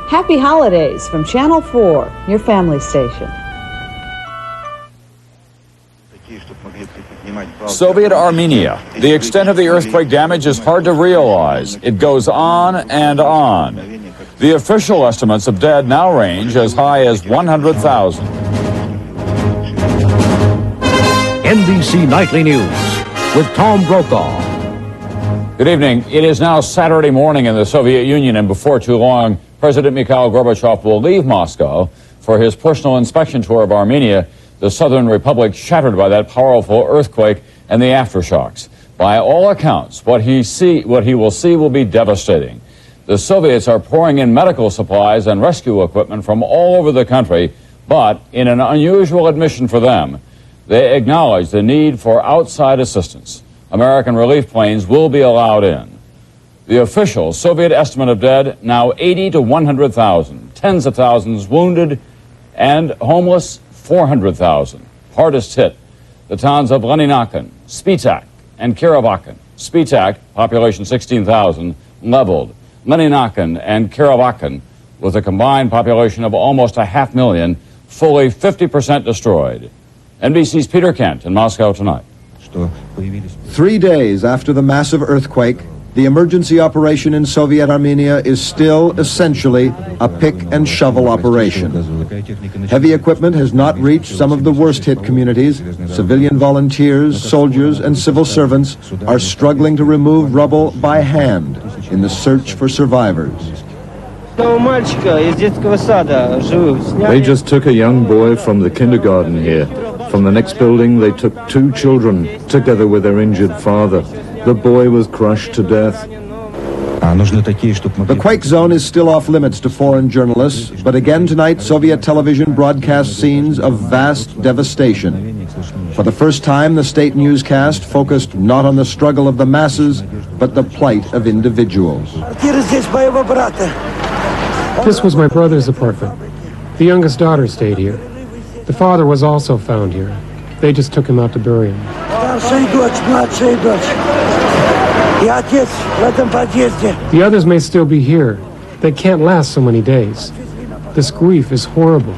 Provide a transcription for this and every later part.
Happy holidays from Channel 4, your family station. Soviet Armenia. The extent of the earthquake damage is hard to realize. It goes on and on. The official estimates of dead now range as high as 100,000. NBC Nightly News with Tom Brokaw. Good evening. It is now Saturday morning in the Soviet Union, and before too long, President Mikhail Gorbachev will leave Moscow for his personal inspection tour of Armenia, the southern republic shattered by that powerful earthquake and the aftershocks. By all accounts, what he will see will be devastating. The Soviets are pouring in medical supplies and rescue equipment from all over the country, but in an unusual admission for them, they acknowledge the need for outside assistance. American relief planes will be allowed in. The official Soviet estimate of dead, now 80 to 100,000. Tens of thousands wounded and homeless, 400,000. Hardest hit, the towns of Leninaken, Spitak, and Kirovakan. Spitak, population 16,000, leveled. Leninaken and Kirovakan, with a combined population of almost 500,000, fully 50% destroyed. NBC's Peter Kent in Moscow tonight. 3 days after the massive earthquake, the emergency operation in Soviet Armenia is still essentially a pick and shovel operation. Heavy equipment has not reached some of the worst hit communities. Civilian volunteers, soldiers, and civil servants are struggling to remove rubble by hand in the search for survivors. They just took a young boy from the kindergarten here. From the next building, they took 2 children, together with their injured father. The boy was crushed to death. The quake zone is still off limits to foreign journalists, but again tonight, Soviet television broadcast scenes of vast devastation. For the first time, the state newscast focused not on the struggle of the masses, but the plight of individuals. This was my brother's apartment. The youngest daughter stayed here. The father was also found here. They just took him out to bury him. The others may still be here. They can't last so many days. This grief is horrible.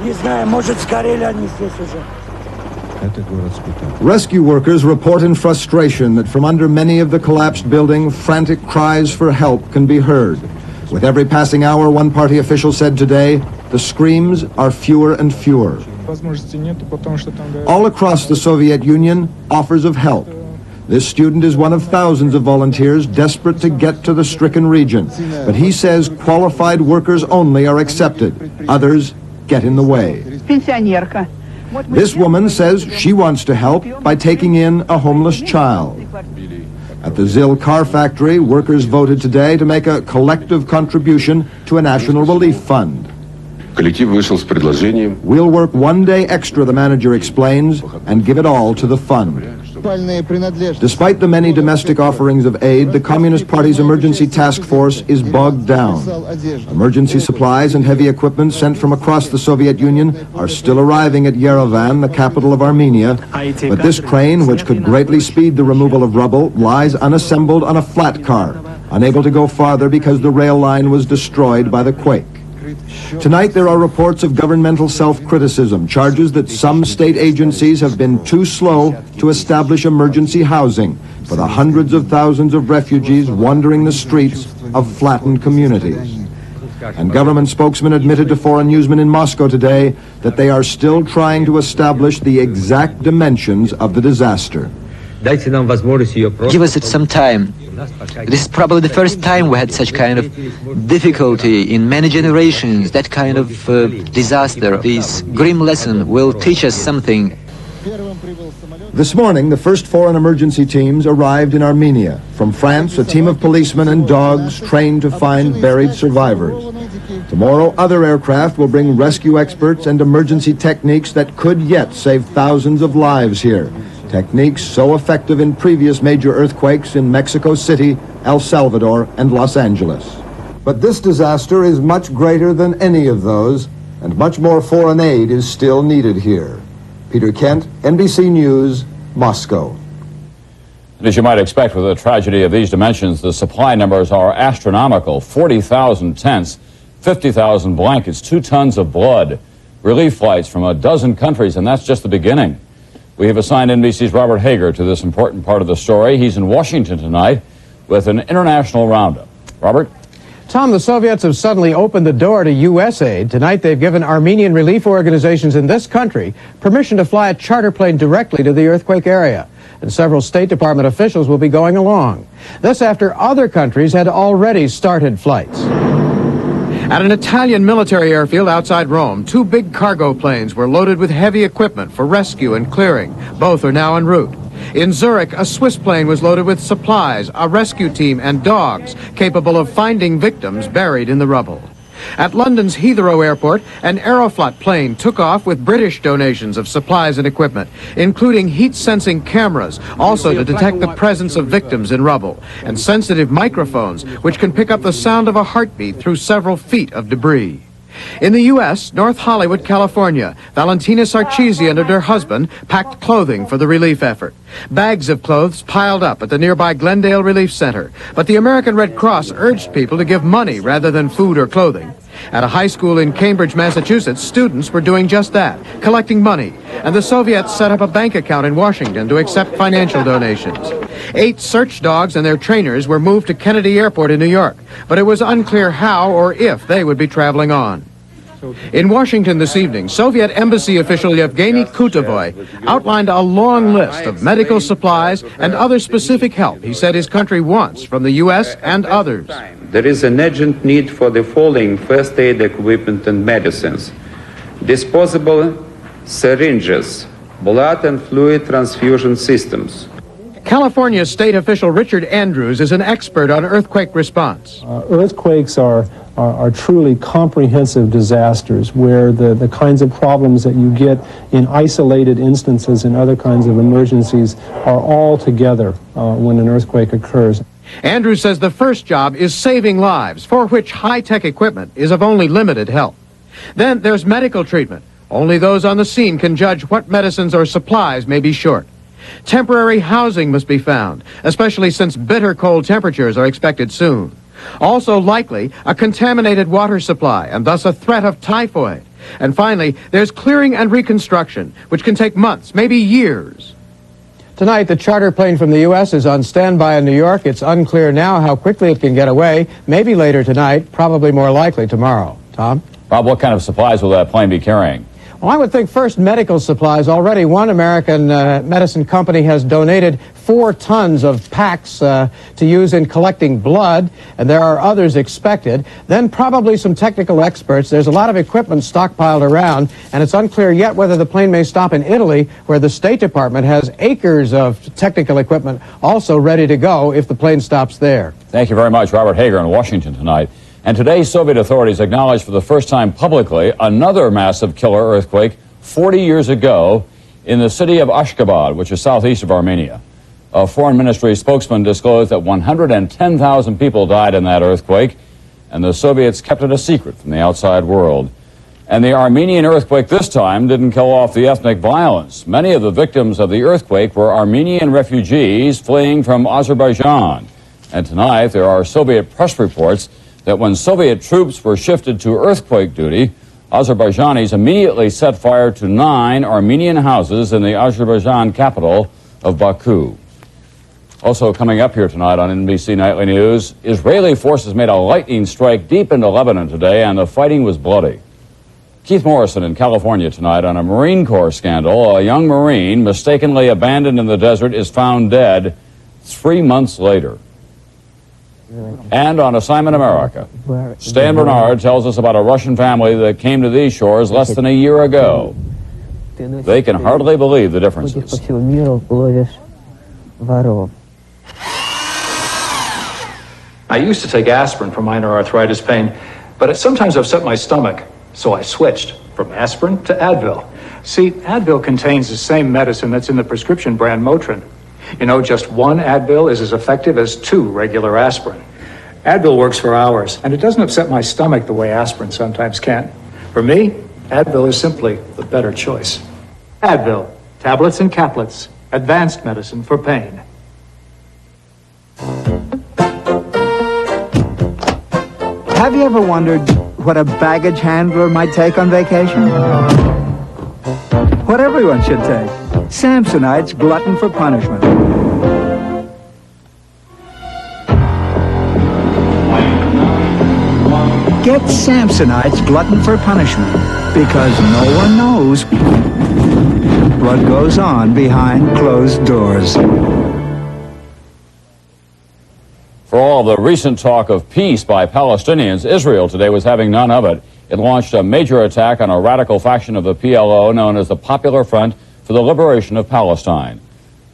Rescue workers report in frustration that from under many of the collapsed buildings, frantic cries for help can be heard. With every passing hour, one party official said today, the screams are fewer and fewer. All across the Soviet Union, offers of help. This student is one of thousands of volunteers desperate to get to the stricken region. But he says qualified workers only are accepted. Others get in the way. This woman says she wants to help by taking in a homeless child. At the ZIL car factory, workers voted today to make a collective contribution to a national relief fund. We'll work 1 day extra, the manager explains, and give it all to the fund. Despite the many domestic offerings of aid, the Communist Party's emergency task force is bogged down. Emergency supplies and heavy equipment sent from across the Soviet Union are still arriving at Yerevan, the capital of Armenia. But this crane, which could greatly speed the removal of rubble, lies unassembled on a flat car, unable to go farther because the rail line was destroyed by the quake. Tonight there are reports of governmental self-criticism, charges that some state agencies have been too slow to establish emergency housing for the hundreds of thousands of refugees wandering the streets of flattened communities. And government spokesmen admitted to foreign newsmen in Moscow today that they are still trying to establish the exact dimensions of the disaster. Give us some time. This is probably the first time we had such kind of difficulty in many generations, that kind of disaster. This grim lesson will teach us something. This morning, the first foreign emergency teams arrived in Armenia. From France, a team of policemen and dogs trained to find buried survivors. Tomorrow, other aircraft will bring rescue experts and emergency techniques that could yet save thousands of lives here. Techniques so effective in previous major earthquakes in Mexico City, El Salvador, and Los Angeles. But this disaster is much greater than any of those, and much more foreign aid is still needed here. Peter Kent, NBC News, Moscow. And as you might expect with a tragedy of these dimensions, the supply numbers are astronomical. 40,000 tents 50,000 blankets, 2 tons of blood, relief flights from a dozen countries, and that's just the beginning. We have assigned NBC's Robert Hager to this important part of the story. He's in Washington tonight with an international roundup. Robert? Tom, the Soviets have suddenly opened the door to U.S. aid. Tonight they've given Armenian relief organizations in this country permission to fly a charter plane directly to the earthquake area. And several State Department officials will be going along. This after other countries had already started flights. At an Italian military airfield outside Rome, 2 big cargo planes were loaded with heavy equipment for rescue and clearing. Both are now en route. In Zurich, a Swiss plane was loaded with supplies, a rescue team, and dogs capable of finding victims buried in the rubble. At London's Heathrow Airport, an Aeroflot plane took off with British donations of supplies and equipment, including heat-sensing cameras, also to detect the presence of victims in rubble, and sensitive microphones, which can pick up the sound of a heartbeat through several feet of debris. In the U.S., North Hollywood, California, Valentina Sarchisian and her husband packed clothing for the relief effort. Bags of clothes piled up at the nearby Glendale Relief Center, but the American Red Cross urged people to give money rather than food or clothing. At a high school in Cambridge, Massachusetts, students were doing just that, collecting money, and the Soviets set up a bank account in Washington to accept financial donations. 8 search dogs and their trainers were moved to Kennedy Airport in New York, but it was unclear how or if they would be traveling on. In Washington this evening, Soviet embassy official Yevgeny Kutovoy outlined a long list of medical supplies and other specific help he said his country wants from the U.S. and others. There is an urgent need for the following first aid equipment and medicines: disposable syringes, blood and fluid transfusion systems. California state official Richard Andrews is an expert on earthquake response. Earthquakes are truly comprehensive disasters where the kinds of problems that you get in isolated instances and other kinds of emergencies are all together when an earthquake occurs. Andrews says the first job is saving lives, for which high-tech equipment is of only limited help. Then there's medical treatment. Only those on the scene can judge what medicines or supplies may be short. Temporary housing must be found, especially since bitter cold temperatures are expected soon. Also likely, a contaminated water supply, and thus a threat of typhoid. And finally, there's clearing and reconstruction, which can take months, maybe years. Tonight, the charter plane from the U.S. is on standby in New York. It's unclear now how quickly it can get away. Maybe later tonight, probably more likely tomorrow. Tom? Rob, what kind of supplies will that plane be carrying? Well, I would think first medical supplies. Already one American medicine company has donated 4 tons of packs to use in collecting blood, and there are others expected. Then probably some technical experts. There's a lot of equipment stockpiled around, and it's unclear yet whether the plane may stop in Italy, where the State Department has acres of technical equipment also ready to go if the plane stops there. Thank you very much, Robert Hager in Washington tonight. And today, Soviet authorities acknowledged for the first time publicly another massive killer earthquake 40 years ago in the city of Ashgabat, which is southeast of Armenia. A foreign ministry spokesman disclosed that 110,000 people died in that earthquake, and the Soviets kept it a secret from the outside world. And the Armenian earthquake this time didn't kill off the ethnic violence. Many of the victims of the earthquake were Armenian refugees fleeing from Azerbaijan. And tonight, there are Soviet press reports that when Soviet troops were shifted to earthquake duty, Azerbaijanis immediately set fire to 9 Armenian houses in the Azerbaijan capital of Baku. Also coming up here tonight on NBC Nightly News, Israeli forces made a lightning strike deep into Lebanon today, and the fighting was bloody. Keith Morrison in California tonight on a Marine Corps scandal. A young Marine mistakenly abandoned in the desert is found dead 3 months later. And on Assignment America, Stan Bernard tells us about a Russian family that came to these shores less than a year ago. They can hardly believe the differences. I used to take aspirin for minor arthritis pain, but it sometimes upset my stomach, so I switched from aspirin to Advil. See, Advil contains the same medicine that's in the prescription brand Motrin. You know, just 1 Advil is as effective as 2 regular aspirin. Advil works for hours, and it doesn't upset my stomach the way aspirin sometimes can. For me, Advil is simply the better choice. Advil, tablets and caplets, advanced medicine for pain. Have you ever wondered what a baggage handler might take on vacation? What everyone should take. Samsonite's Glutton for Punishment. Get Samsonite's Glutton for Punishment, because no one knows what goes on behind closed doors. For all the recent talk of peace by Palestinians, Israel today was having none of it. It launched a major attack on a radical faction of the PLO known as the Popular Front for the Liberation of Palestine.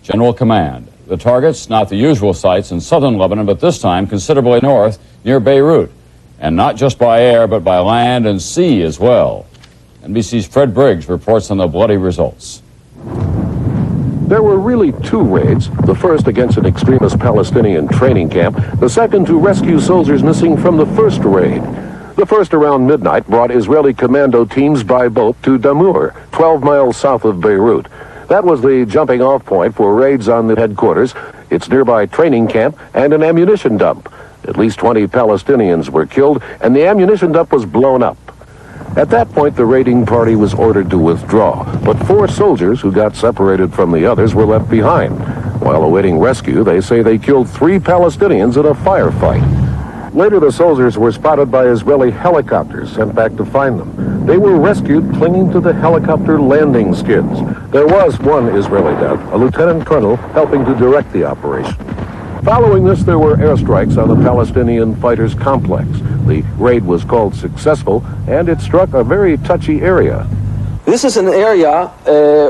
General Command. The targets, not the usual sites in southern Lebanon, but this time considerably north, near Beirut. And not just by air, but by land and sea as well. NBC's Fred Briggs reports on the bloody results. There were really two raids, the first against an extremist Palestinian training camp, the second to rescue soldiers missing from the first raid. The first around midnight brought Israeli commando teams by boat to Damour, 12 miles south of Beirut. That was the jumping off point for raids on the headquarters, its nearby training camp, and an ammunition dump. At least 20 Palestinians were killed, and the ammunition dump was blown up. At that point, the raiding party was ordered to withdraw, but 4 soldiers who got separated from the others were left behind. While awaiting rescue, they say they killed 3 Palestinians in a firefight. Later, the soldiers were spotted by Israeli helicopters sent back to find them. They were rescued clinging to the helicopter landing skids. There was one Israeli death, a lieutenant colonel helping to direct the operation. Following this, there were airstrikes on the Palestinian fighters' complex. The raid was called successful, and it struck a very touchy area. This is an area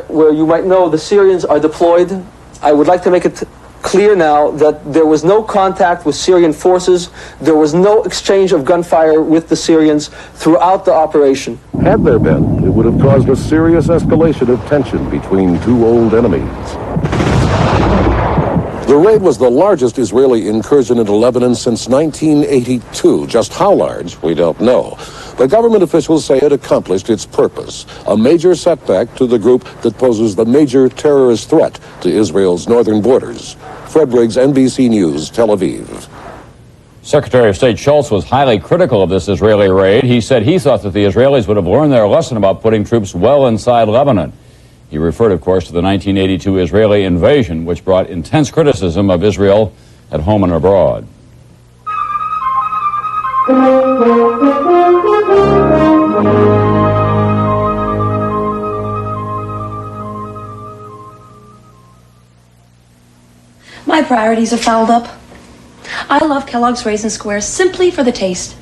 where you might know the Syrians are deployed. I would like to make it clear now that there was no contact with Syrian forces. There was no exchange of gunfire with the Syrians throughout the operation. Had there been, it would have caused a serious escalation of tension between two old enemies. The raid was the largest Israeli incursion into Lebanon since 1982. Just how large, we don't know. The government officials say it accomplished its purpose, a major setback to the group that poses the major terrorist threat to Israel's northern borders. Fred Briggs, NBC News, Tel Aviv. Secretary of State Schultz was highly critical of this Israeli raid. He said he thought that the Israelis would have learned their lesson about putting troops well inside Lebanon. He referred, of course, to the 1982 Israeli invasion, which brought intense criticism of Israel at home and abroad. My priorities are fouled up. I love Kellogg's Raisin Squares simply for the taste.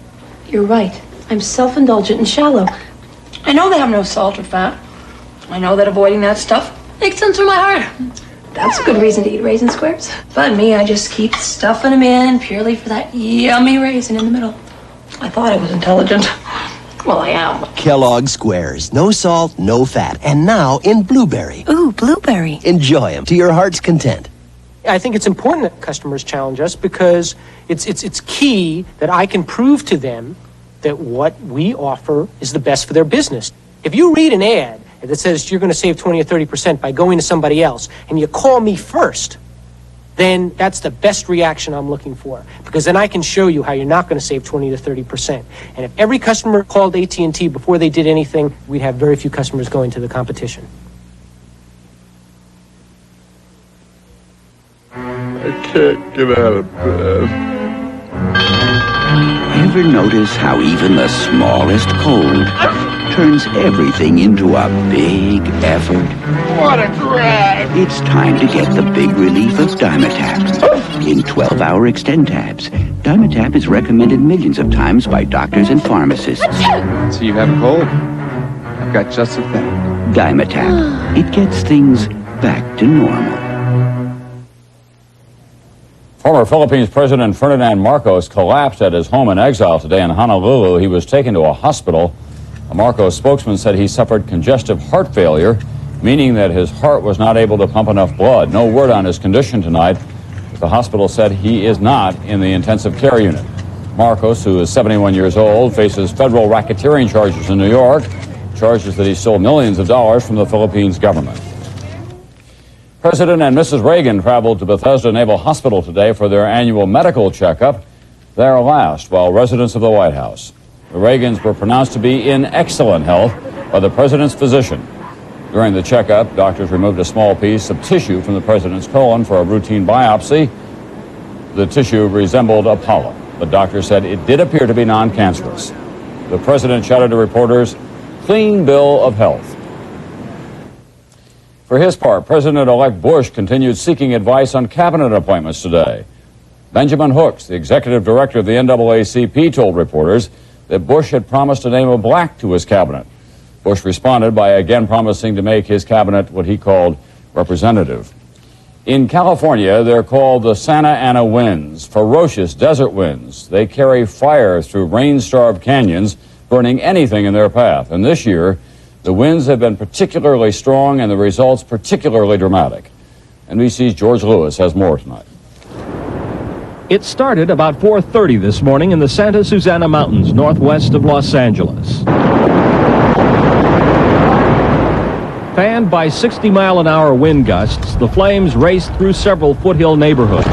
You're right. I'm self-indulgent and shallow. I know they have no salt or fat. I know that avoiding that stuff makes sense for my heart. That's a good reason to eat Raisin Squares. But me, I just keep stuffing them in purely for that yummy raisin in the middle. I thought I was intelligent. Well, I am. Kellogg's Squares. No salt, no fat. And now in blueberry. Ooh, blueberry. Enjoy them to your heart's content. I think it's important that customers challenge us because it's key that I can prove to them that what we offer is the best for their business. If you read an ad that says you're going to save 20 or 30% by going to somebody else, and you call me first, then that's the best reaction I'm looking for, because then I can show you how you're not going to save 20 to 30%. And if every customer called AT&T before they did anything, we'd have very few customers going to the competition. I can't get out of bed. Ever notice how even the smallest cold turns everything into a big effort? What a drag! It's time to get the big relief of Dimetap. In 12-hour extend tabs, Dimetap is recommended millions of times by doctors and pharmacists. So you have a cold? I've got just the thing. Dimetap. It gets things back to normal. Former Philippines President Ferdinand Marcos collapsed at his home in exile today in Honolulu. He was taken to a hospital. A Marcos spokesman said he suffered congestive heart failure, meaning that his heart was not able to pump enough blood. No word on his condition tonight. The hospital said he is not in the intensive care unit. Marcos, who is 71 years old, faces federal racketeering charges in New York, charges that he stole millions of dollars from the Philippines government. President and Mrs. Reagan traveled to Bethesda Naval Hospital today for their annual medical checkup, their last while residents of the White House. The Reagans were pronounced to be in excellent health by the president's physician. During the checkup, doctors removed a small piece of tissue from the president's colon for a routine biopsy. The tissue resembled a polyp, but doctors said it did appear to be non-cancerous. The president shouted to reporters, "Clean bill of health." For his part, President-elect Bush continued seeking advice on cabinet appointments today. Benjamin Hooks, the executive director of the NAACP, told reporters that Bush had promised to name a black to his cabinet. Bush responded by again promising to make his cabinet what he called representative. In California, they're called the Santa Ana winds, ferocious desert winds. They carry fire through rain-starved canyons, burning anything in their path. And this year, the winds have been particularly strong and the results particularly dramatic. NBC's George Lewis has more tonight. It started about 4:30 this morning in the Santa Susana Mountains, northwest of Los Angeles. Fanned by 60-mile-an-hour wind gusts, the flames raced through several foothill neighborhoods.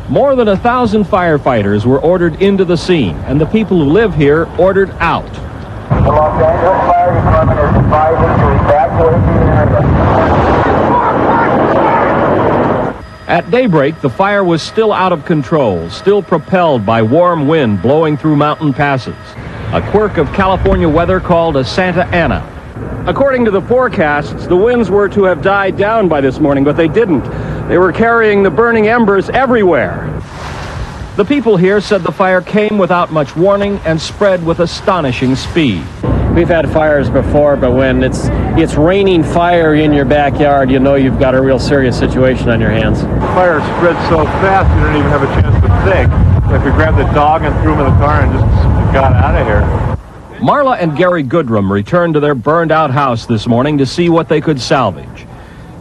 More than 1,000 firefighters were ordered into the scene, and the people who live here ordered out. The Los Angeles Fire Department is advising to evacuate the area. At daybreak, the fire was still out of control, still propelled by warm wind blowing through mountain passes. A quirk of California weather called a Santa Ana. According to the forecasts, the winds were to have died down by this morning, but they didn't. They were carrying the burning embers everywhere. The people here said the fire came without much warning and spread with astonishing speed. We've had fires before, but when it's raining fire in your backyard, you know you've got a real serious situation on your hands. Fire spread so fast you don't even have a chance to think. Like we grabbed the dog and threw him in the car and just got out of here. Marla and Gary Goodrum returned to their burned-out house this morning to see what they could salvage.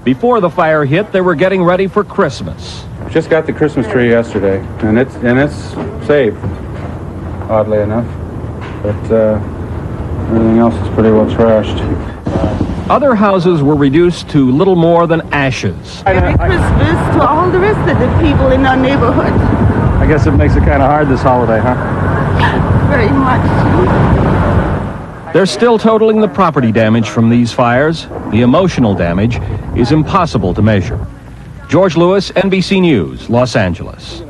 Before the fire hit, they were getting ready for Christmas. Just got the Christmas tree yesterday, and it's safe, oddly enough. But everything else is pretty well trashed. Other houses were reduced to little more than ashes. Merry Christmas to all the rest of the people in our neighborhood. I guess it makes it kind of hard this holiday, huh? Very much. They're still totaling the property damage from these fires. The emotional damage is impossible to measure. George Lewis, NBC News, Los Angeles.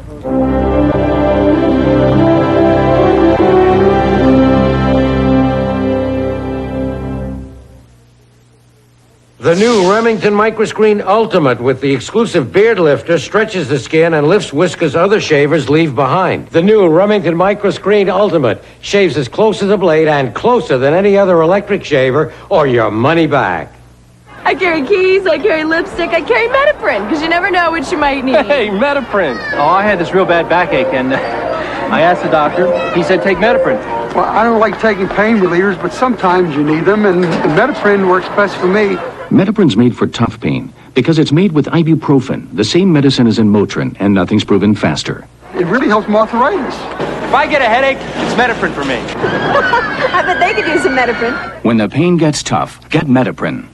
The new Remington Microscreen Ultimate with the exclusive beard lifter stretches the skin and lifts whiskers other shavers leave behind. The new Remington Microscreen Ultimate shaves as close as a blade and closer than any other electric shaver or your money back. I carry keys, I carry lipstick, I carry Metaprin, because you never know what you might need. Hey, Metaprin. Oh, I had this real bad backache, and I asked the doctor. He said take Metaprin. Well, I don't like taking pain relievers, but sometimes you need them, and the Metaprin works best for me. Metaprin's made for tough pain because it's made with ibuprofen, the same medicine as in Motrin, and nothing's proven faster. It really helps my arthritis. If I get a headache, it's Metaprin for me. I bet they could use some Metaprin. When the pain gets tough, get Metaprin.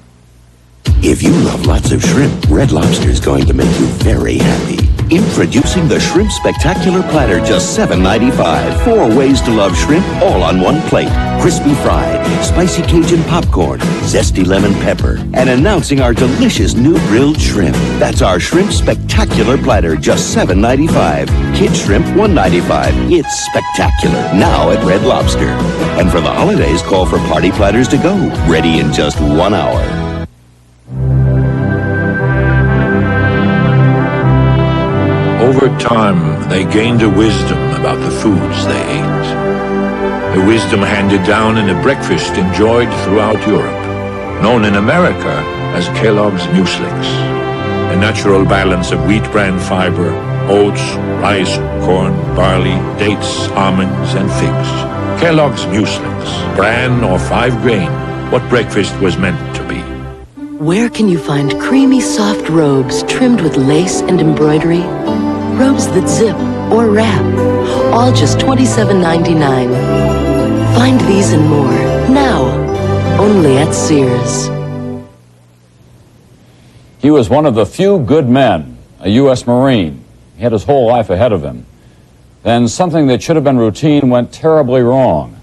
If you love lots of shrimp, Red Lobster's going to make you very happy. Introducing the Shrimp Spectacular Platter, just $7.95. 4 ways to love shrimp, all on one plate. Crispy fried, spicy Cajun popcorn, zesty lemon pepper, and announcing our delicious new grilled shrimp. That's our Shrimp Spectacular Platter, just $7.95. Kid shrimp, $1.95. It's spectacular, now at Red Lobster. And for the holidays, call for party platters to go, ready in just 1 hour. Over time, they gained a wisdom about the foods they ate. A wisdom handed down in a breakfast enjoyed throughout Europe, known in America as Kellogg's Mueslix. A natural balance of wheat bran fiber, oats, rice, corn, barley, dates, almonds, and figs. Kellogg's Mueslix, bran or 5 grain, what breakfast was meant to be. Where can you find creamy, soft robes trimmed with lace and embroidery? Robes that zip or wrap, all just $27.99. Find these and more now, only at Sears. He was one of the few good men, a U.S. Marine. He had his whole life ahead of him. Then something that should have been routine went terribly wrong.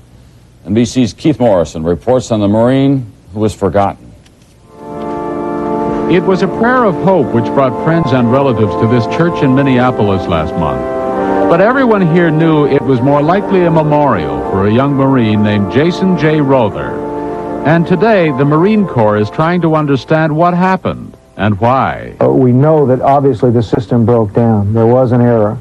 NBC's Keith Morrison reports on the Marine who was forgotten. It was a prayer of hope which brought friends and relatives to this church in Minneapolis last month. But everyone here knew it was more likely a memorial for a young Marine named Jason J. Rother. And today, the Marine Corps is trying to understand what happened and why. We know that obviously the system broke down. There was an error.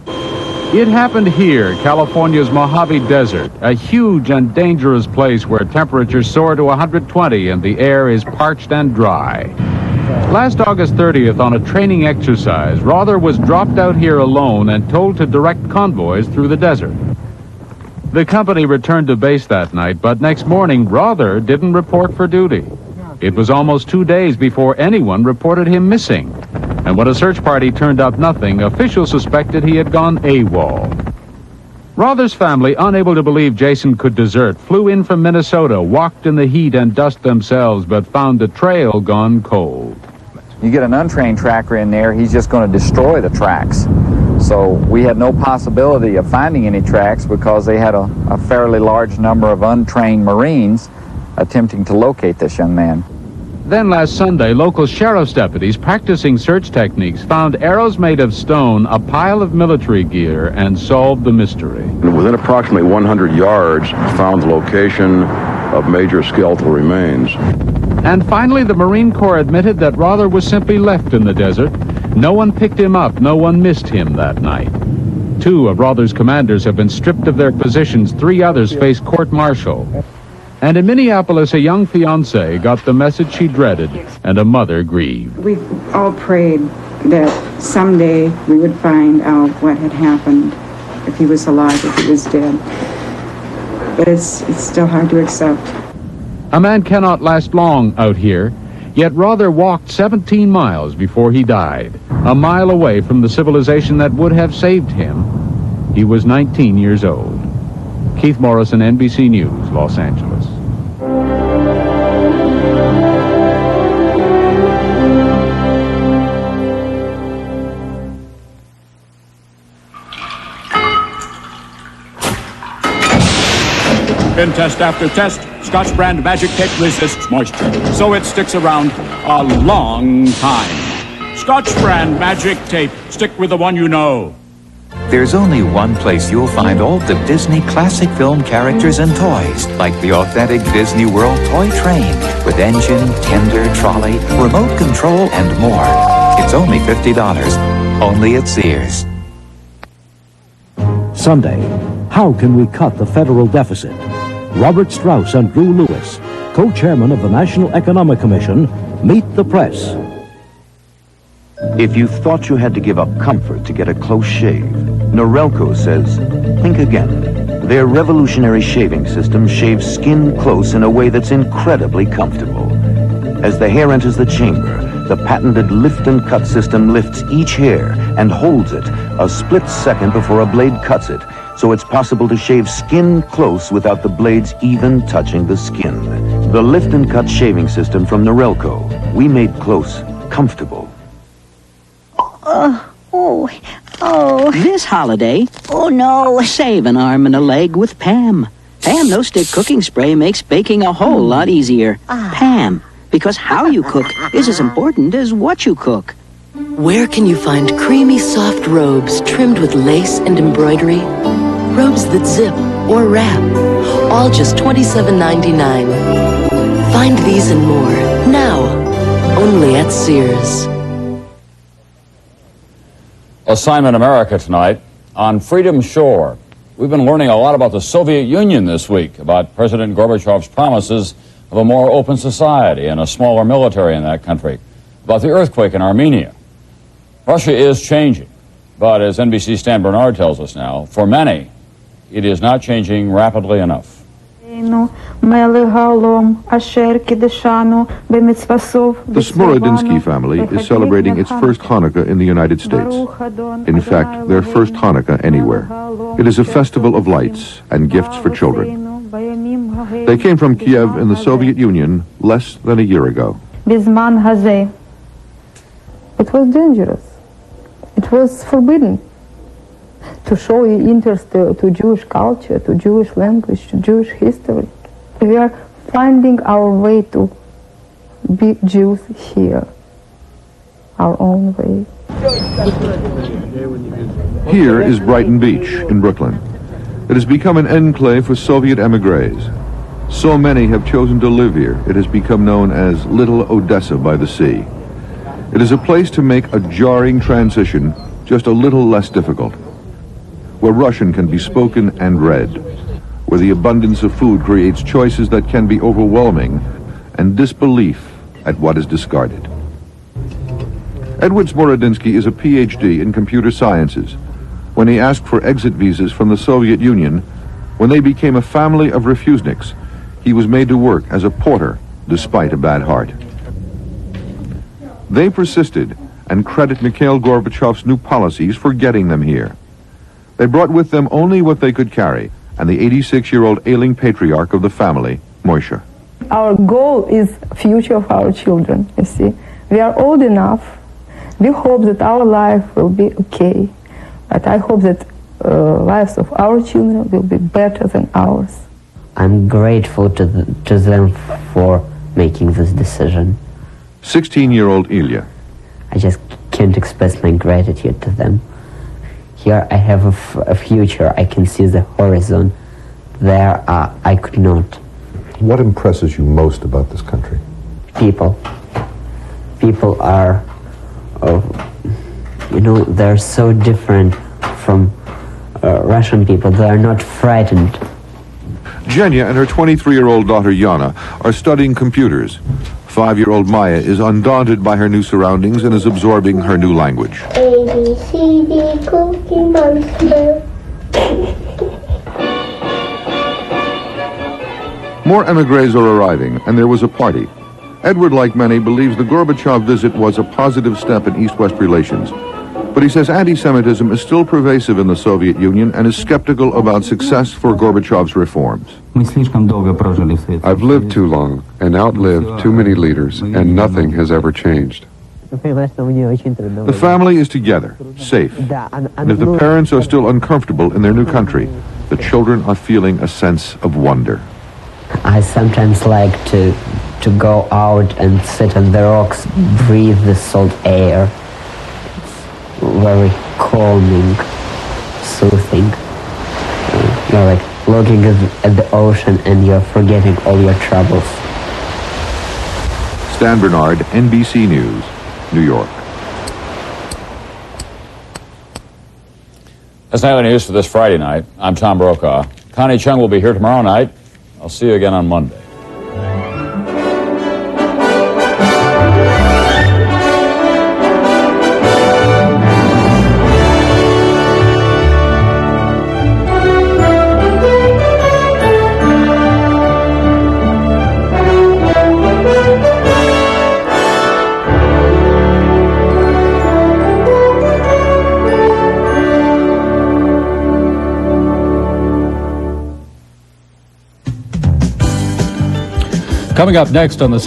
It happened here, California's Mojave Desert, a huge and dangerous place where temperatures soar to 120 and the air is parched and dry. Last August 30th, on a training exercise, Rother was dropped out here alone and told to direct convoys through the desert. The company returned to base that night, but next morning, Rother didn't report for duty. It was almost 2 days before anyone reported him missing. And when a search party turned up nothing, officials suspected he had gone AWOL. Rother's family, unable to believe Jason could desert, flew in from Minnesota, walked in the heat and dust themselves, but found the trail gone cold. You get an untrained tracker in there, he's just going to destroy the tracks. So we had no possibility of finding any tracks because they had a fairly large number of untrained Marines attempting to locate this young man. Then last Sunday, local sheriff's deputies practicing search techniques found arrows made of stone, a pile of military gear, and solved the mystery. Within approximately 100 yards, found the location of major skeletal remains. And finally, the Marine Corps admitted that Rother was simply left in the desert. No one picked him up, no one missed him that night. 2 of Rother's commanders have been stripped of their positions, 3 others face court-martial. And in Minneapolis, a young fiancée got the message she dreaded, and a mother grieved. We all prayed that someday we would find out what had happened, if he was alive, if he was dead. But it's still hard to accept. A man cannot last long out here, yet Rother walked 17 miles before he died, a mile away from the civilization that would have saved him. He was 19 years old. Keith Morrison, NBC News, Los Angeles. In test after test, Scotch brand Magic Tape resists moisture, so it sticks around a long time. Scotch brand Magic Tape. Stick with the one you know. There's only one place you'll find all the Disney classic film characters and toys, like the authentic Disney World toy train, with engine, tender, trolley, remote control, and more. It's only $50, only at Sears. Sunday, how can we cut the federal deficit? Robert Strauss and Drew Lewis, co-chairman of the National Economic Commission, meet the press. If you thought you had to give up comfort to get a close shave, Norelco says, think again. Their revolutionary shaving system shaves skin close in a way that's incredibly comfortable. As the hair enters the chamber, the patented lift and cut system lifts each hair and holds it a split second before a blade cuts it, so it's possible to shave skin close without the blades even touching the skin. The lift and cut shaving system from Norelco. We made close comfortable. This holiday, save an arm and a leg with Pam. Pam No-Stick Cooking Spray makes baking a whole lot easier. Pam, because how you cook is as important as what you cook. Where can you find creamy, soft robes trimmed with lace and embroidery? Robes that zip or wrap, all just $27.99. Find these and more now, only at Sears. Assignment America tonight on Freedom Shore. We've been learning a lot about the Soviet Union this week, about President Gorbachev's promises of a more open society and a smaller military in that country, about the earthquake in Armenia. Russia is changing, but as NBC's Stan Bernard tells us now, for many, it is not changing rapidly enough. The Smolodinsky family is celebrating its first Hanukkah in the United States. In fact, their first Hanukkah anywhere. It is a festival of lights and gifts for children. They came from Kiev in the Soviet Union less than a year ago. It was dangerous. It was forbidden. to show interest to Jewish culture, to Jewish language, to Jewish history. We are finding our way to be Jews here, our own way. Here is Brighton Beach in Brooklyn. It has become an enclave for Soviet emigres. So many have chosen to live here, it has become known as Little Odessa by the Sea. It is a place to make a jarring transition just a little less difficult, where Russian can be spoken and read, where the abundance of food creates choices that can be overwhelming, and disbelief at what is discarded. Edward Smorodinsky is a PhD in computer sciences. When he asked for exit visas from the Soviet Union, when they became a family of refuseniks, he was made to work as a porter despite a bad heart. They persisted and credit Mikhail Gorbachev's new policies for getting them here. They brought with them only what they could carry, and the 86-year-old ailing patriarch of the family, Moishe. Our goal is future of our children, you see. We are old enough. We hope that our life will be okay. But I hope that lives of our children will be better than ours. I'm grateful to them for making this decision. 16-year-old Ilya. I just can't express my gratitude to them. Here I have a future. I can see the horizon. There I could not. What impresses you most about this country? People. People are, they're so different from Russian people. They are not frightened. Zhenya and her 23-year-old daughter Yana are studying computers. 5-year-old Maya is undaunted by her new surroundings and is absorbing her new language. A, B, C, D, Cookie Monster. More emigres are arriving, and there was a party. Edward, like many, believes the Gorbachev visit was a positive step in East-West relations. But he says anti-Semitism is still pervasive in the Soviet Union and is skeptical about success for Gorbachev's reforms. I've lived too long and outlived too many leaders, and nothing has ever changed. The family is together, safe. And if the parents are still uncomfortable in their new country, the children are feeling a sense of wonder. I sometimes like to go out and sit on the rocks, breathe the salt air. Very calming, soothing. You're like looking at the ocean and you're forgetting all your troubles. Stan Bernard, NBC News, New York. That's nightly news for this Friday night. I'm Tom Brokaw. Connie Chung will be here tomorrow night. I'll see you again on Monday. Coming up next on the scene.